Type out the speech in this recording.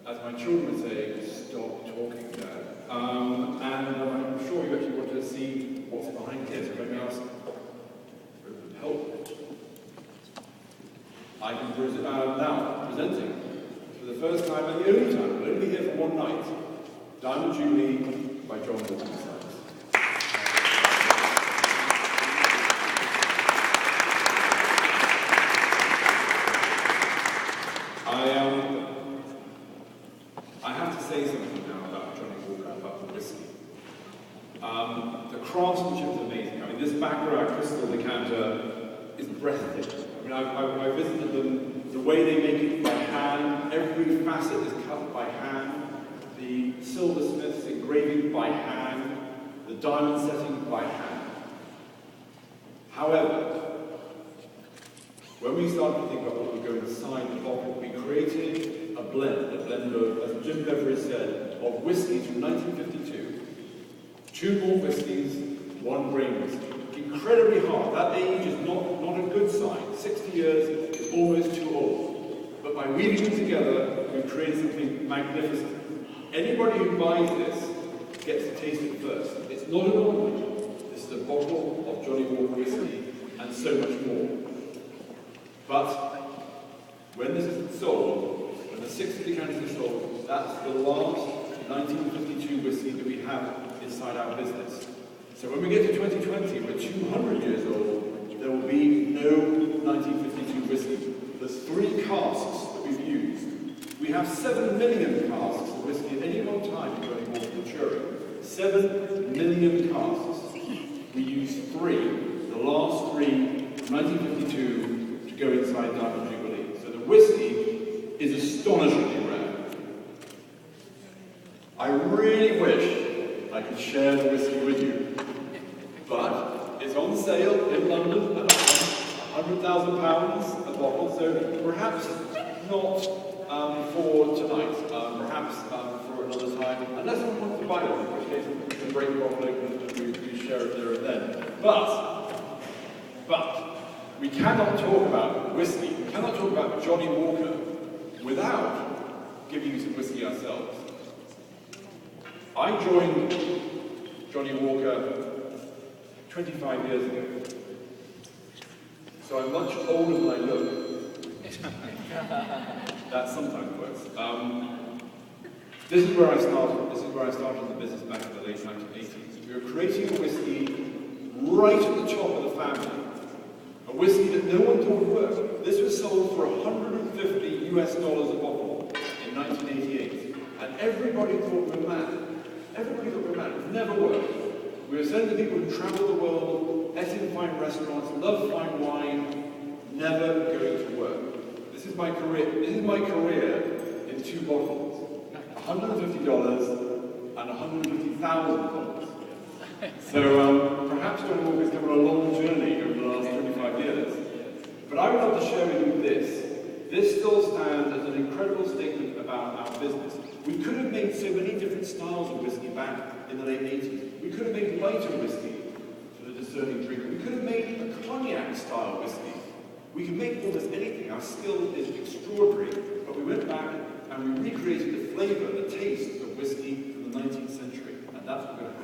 as my children would say, stop talking, Dad. And I'm sure you actually want to see what's behind here, so let me ask, help. I can now presenting for the first time and the only time, we'll only be here for one night, Diamond Jubilee by John Wilson. I have to say something now about Johnny Walker, about the whiskey. The craftsmanship is amazing. I mean, this Baccarat crystal decanter is breathtaking. I mean, I visited them. The way they make it by hand, every facet is cut by hand. The silversmiths engraving by hand. The diamond setting by hand. However, when we started to think about what would go inside the bottle, we created a blend of, as Jim Beveridge said, of whiskies from 1952. 2 malt whiskies, 1 grain whiskey. Incredibly hard. That age is not a good sign. 60 years is almost too old. But by weaving them together, we've created something magnificent. Anybody who buys this gets to taste it first. It's not an ornament. This is a bottle of Johnny Walker whiskey and so much more. But when this is sold, when the 60 decanters are sold, that's the last 1952 whiskey that we have inside our business. So when we get to 2020, we're 200 years old, there will be no 1952 whiskey. There's 3 casks that we've used. We have 7 million casks of whiskey at any one time in Johnny Walker maturing. 7 million casks. We use 3, the last 3, 1952, go inside Diamond Jubilee. So the whiskey is astonishingly rare. I really wish I could share the whiskey with you, but it's on sale in London at £100,000 a bottle, so perhaps not for tonight, perhaps for another time, unless someone wants to buy it, in which case we can break the bottle open and we share it there and then. But we cannot talk about whiskey, we cannot talk about Johnny Walker without giving you some whiskey ourselves. I joined Johnny Walker 25 years ago, so I'm much older than I look. That sometimes works. This is where I started. This is where I started in the business back in the late 1980s. We were creating a whiskey right at the top of the family. A whiskey that no one thought would work. This was sold for $150 US a bottle in 1988. And everybody thought we were mad. Everybody thought we were mad. It never worked. We were sending people who traveled the world, ate in fine restaurants, loved fine wine, never going to work. This is my career. This is my career in 2 bottles. $150 and $150,000. So perhaps Johnny Walker's come on a long journey over the last 25 years. But I would love to share with you this. This still stands as an incredible statement about our business. We could have made so many different styles of whiskey back in the late 80s. We could have made lighter whiskey for the discerning drinker. We could have made a cognac style whiskey. We can make almost anything. Our skill is extraordinary. But we went back and we recreated the flavor, the taste of whiskey from the 19th century. And that's what we're going to